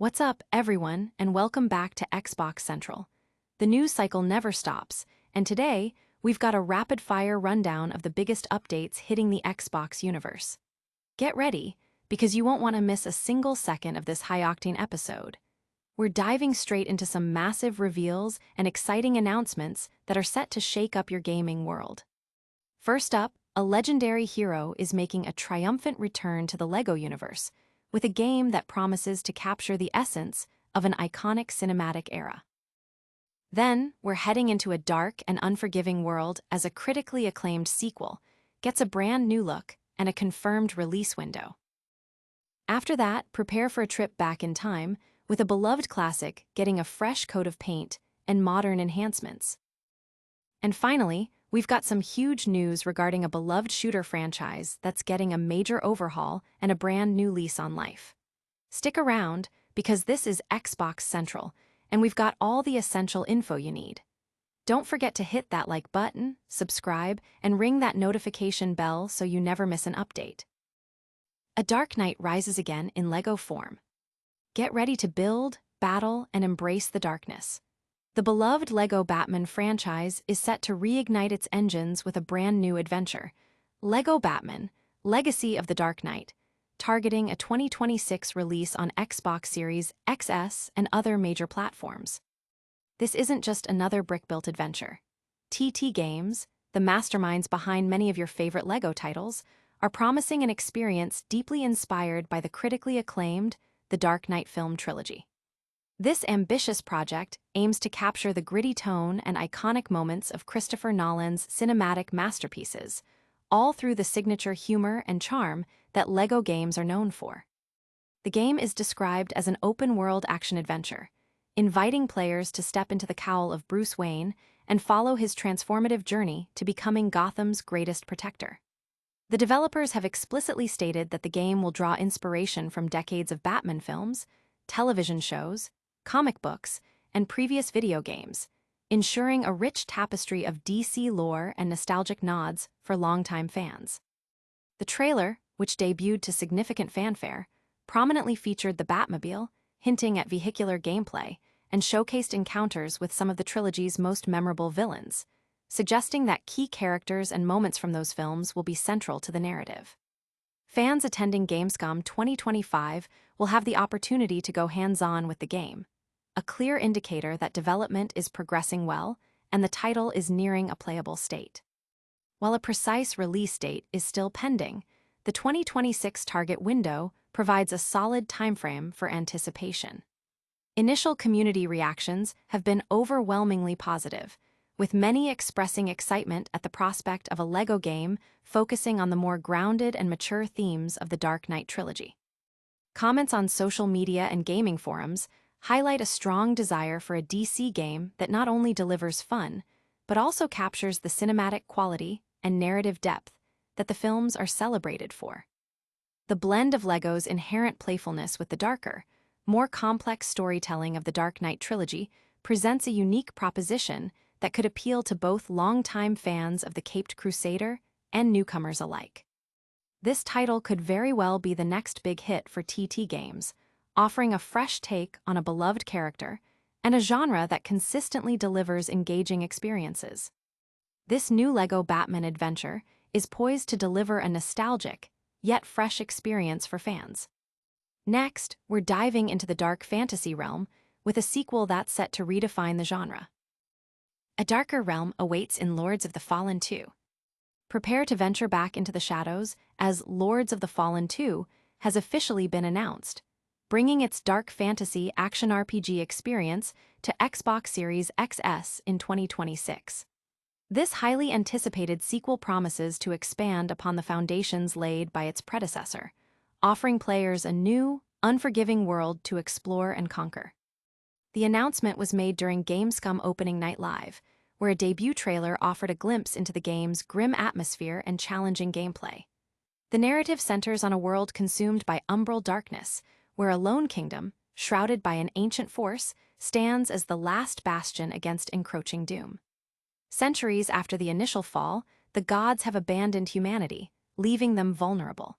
What's up, everyone, and welcome back to Xbox Central. The news cycle never stops, and today, we've got a rapid-fire rundown of the biggest updates hitting the Xbox universe. Get ready, because you won't want to miss a single second of this high-octane episode. We're diving straight into some massive reveals and exciting announcements that are set to shake up your gaming world. First up, a legendary hero is making a triumphant return to the LEGO universe, with a game that promises to capture the essence of an iconic cinematic era. Then, we're heading into a dark and unforgiving world as a critically acclaimed sequel gets a brand new look and a confirmed release window. After that, prepare for a trip back in time, with a beloved classic getting a fresh coat of paint and modern enhancements. And finally, we've got some huge news regarding a beloved shooter franchise that's getting a major overhaul and a brand new lease on life. Stick around, because this is Xbox Central, and we've got all the essential info you need. Don't forget to hit that like button, subscribe, and ring that notification bell so you never miss an update. A Dark Knight rises again in LEGO form. Get ready to build, battle, and embrace the darkness. The beloved LEGO Batman franchise is set to reignite its engines with a brand new adventure, LEGO Batman: Legacy of the Dark Knight, targeting a 2026 release on Xbox Series XS and other major platforms. This isn't just another brick-built adventure. TT Games, the masterminds behind many of your favorite LEGO titles, are promising an experience deeply inspired by the critically acclaimed The Dark Knight film trilogy. This ambitious project aims to capture the gritty tone and iconic moments of Christopher Nolan's cinematic masterpieces, all through the signature humor and charm that LEGO games are known for. The game is described as an open-world action-adventure, inviting players to step into the cowl of Bruce Wayne and follow his transformative journey to becoming Gotham's greatest protector. The developers have explicitly stated that the game will draw inspiration from decades of Batman films, television shows, comic books, and previous video games, ensuring a rich tapestry of DC lore and nostalgic nods for longtime fans. The trailer, which debuted to significant fanfare, prominently featured the Batmobile, hinting at vehicular gameplay, and showcased encounters with some of the trilogy's most memorable villains, suggesting that key characters and moments from those films will be central to the narrative. Fans attending Gamescom 2025 will have the opportunity to go hands-on with the game, a clear indicator that development is progressing well and the title is nearing a playable state. While a precise release date is still pending, the 2026 target window provides a solid timeframe for anticipation. Initial community reactions have been overwhelmingly positive, with many expressing excitement at the prospect of a LEGO game focusing on the more grounded and mature themes of the Dark Knight trilogy. Comments on social media and gaming forums highlight a strong desire for a DC game that not only delivers fun, but also captures the cinematic quality and narrative depth that the films are celebrated for. The blend of LEGO's inherent playfulness with the darker, more complex storytelling of the Dark Knight trilogy presents a unique proposition that could appeal to both longtime fans of the Caped Crusader and newcomers alike. This title could very well be the next big hit for TT Games, offering a fresh take on a beloved character and a genre that consistently delivers engaging experiences. This new LEGO Batman adventure is poised to deliver a nostalgic, yet fresh experience for fans. Next, we're diving into the dark fantasy realm with a sequel that's set to redefine the genre. A darker realm awaits in Lords of the Fallen 2. Prepare to venture back into the shadows as Lords of the Fallen 2 has officially been announced, bringing its dark fantasy action RPG experience to Xbox Series XS in 2026. This highly anticipated sequel promises to expand upon the foundations laid by its predecessor, offering players a new, unforgiving world to explore and conquer. The announcement was made during Gamescom Opening Night Live, where a debut trailer offered a glimpse into the game's grim atmosphere and challenging gameplay. The narrative centers on a world consumed by umbral darkness, where a lone kingdom, shrouded by an ancient force, stands as the last bastion against encroaching doom. Centuries after the initial fall, the gods have abandoned humanity, leaving them vulnerable.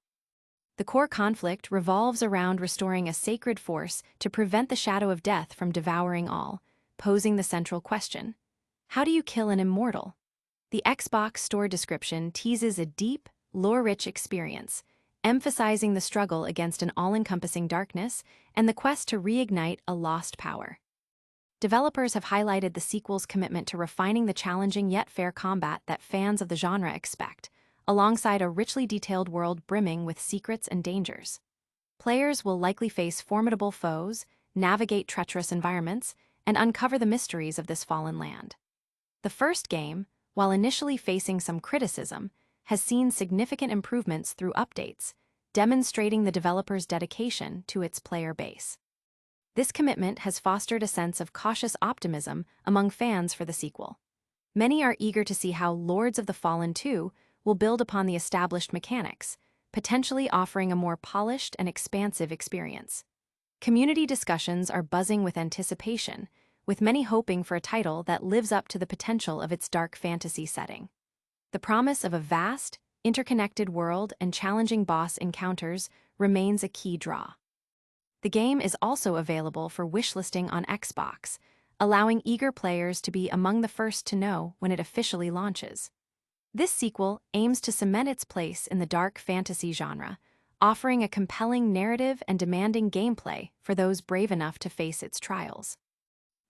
The core conflict revolves around restoring a sacred force to prevent the shadow of death from devouring all, posing the central question: how do you kill an immortal? The Xbox Store description teases a deep, lore-rich experience, emphasizing the struggle against an all-encompassing darkness and the quest to reignite a lost power. Developers have highlighted the sequel's commitment to refining the challenging yet fair combat that fans of the genre expect, alongside a richly detailed world brimming with secrets and dangers. Players will likely face formidable foes, navigate treacherous environments, and uncover the mysteries of this fallen land. The first game, while initially facing some criticism, has seen significant improvements through updates, demonstrating the developer's dedication to its player base. This commitment has fostered a sense of cautious optimism among fans for the sequel. Many are eager to see how Lords of the Fallen 2 will build upon the established mechanics, potentially offering a more polished and expansive experience. Community discussions are buzzing with anticipation, with many hoping for a title that lives up to the potential of its dark fantasy setting. The promise of a vast, interconnected world and challenging boss encounters remains a key draw. The game is also available for wishlisting on Xbox, allowing eager players to be among the first to know when it officially launches. This sequel aims to cement its place in the dark fantasy genre, offering a compelling narrative and demanding gameplay for those brave enough to face its trials.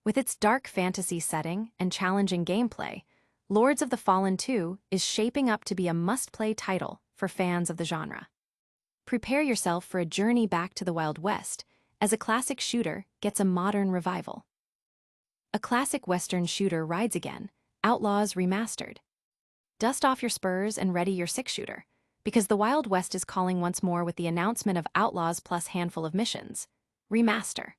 With its dark fantasy setting and challenging gameplay, Lords of the Fallen 2 is shaping up to be a must-play title for fans of the genre. Prepare yourself for a journey back to the Wild West as a classic shooter gets a modern revival. A classic Western shooter rides again, Outlaws Remastered. Dust off your spurs and ready your six-shooter, because the Wild West is calling once more with the announcement of Outlaws plus Handful of Missions, Remaster.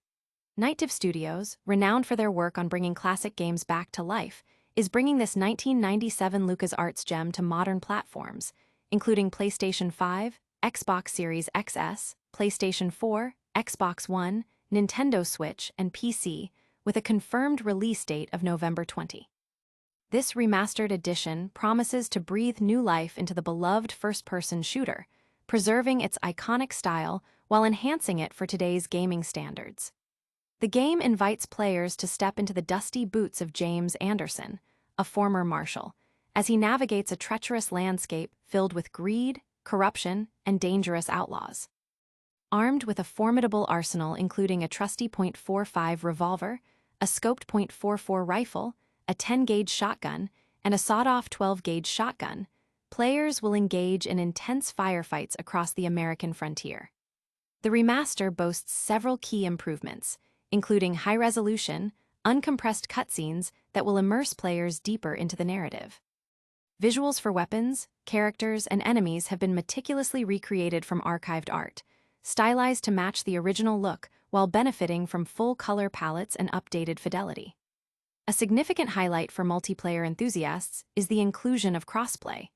Night Dive Studios, renowned for their work on bringing classic games back to life, is bringing this 1997 LucasArts gem to modern platforms, including PlayStation 5, Xbox Series XS, PlayStation 4, Xbox One, Nintendo Switch, and PC, with a confirmed release date of November 20. This remastered edition promises to breathe new life into the beloved first-person shooter, preserving its iconic style while enhancing it for today's gaming standards. The game invites players to step into the dusty boots of James Anderson, a former marshal, as he navigates a treacherous landscape filled with greed, corruption, and dangerous outlaws. Armed with a formidable arsenal including a trusty .45 revolver, a scoped .44 rifle, a 10-gauge shotgun, and a sawed-off 12-gauge shotgun, players will engage in intense firefights across the American frontier. The remaster boasts several key improvements, including high-resolution, uncompressed cutscenes that will immerse players deeper into the narrative. Visuals for weapons, characters, and enemies have been meticulously recreated from archived art, stylized to match the original look while benefiting from full color palettes and updated fidelity. A significant highlight for multiplayer enthusiasts is the inclusion of crossplay,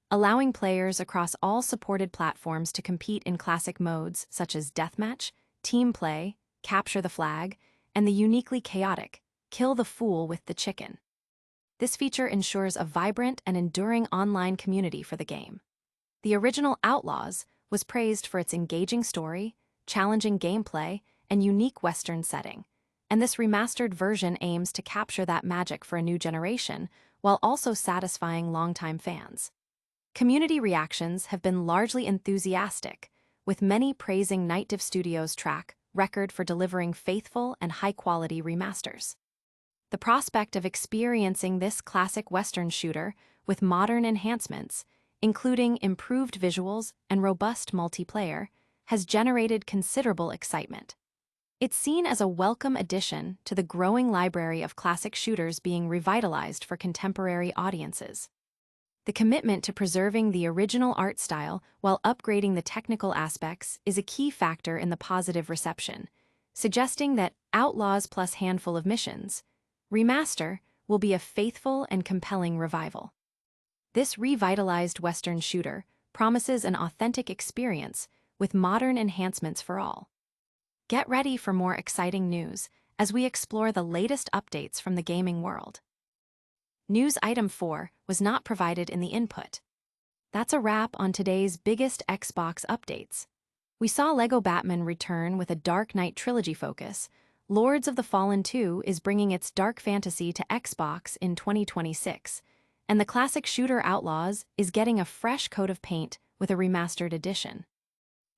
allowing players across all supported platforms to compete in classic modes such as deathmatch, team play, capture the flag, and the uniquely chaotic kill the fool with the chicken. This feature ensures a vibrant and enduring online community for the game. The original Outlaws was praised for its engaging story, challenging gameplay, and unique Western setting, and this remastered version aims to capture that magic for a new generation while also satisfying longtime fans. Community reactions have been largely enthusiastic, with many praising Night Dive Studios' track record for delivering faithful and high-quality remasters. The prospect of experiencing this classic Western shooter with modern enhancements, including improved visuals and robust multiplayer, has generated considerable excitement. It's seen as a welcome addition to the growing library of classic shooters being revitalized for contemporary audiences. The commitment to preserving the original art style while upgrading the technical aspects is a key factor in the positive reception, suggesting that Outlaws plus Handful of Missions, Remaster, will be a faithful and compelling revival. This revitalized Western shooter promises an authentic experience with modern enhancements for all. Get ready for more exciting news as we explore the latest updates from the gaming world. News item 4 was not provided in the input. That's a wrap on today's biggest Xbox updates. We saw Lego Batman return with a Dark Knight trilogy focus. Lords of the Fallen 2 is bringing its dark fantasy to Xbox in 2026. And the classic shooter Outlaws is getting a fresh coat of paint with a remastered edition.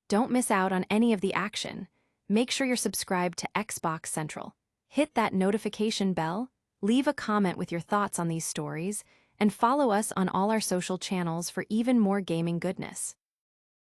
Don't miss out on any of the action. Make sure you're subscribed to Xbox Central. Hit that notification bell, leave a comment with your thoughts on these stories, and follow us on all our social channels for even more gaming goodness.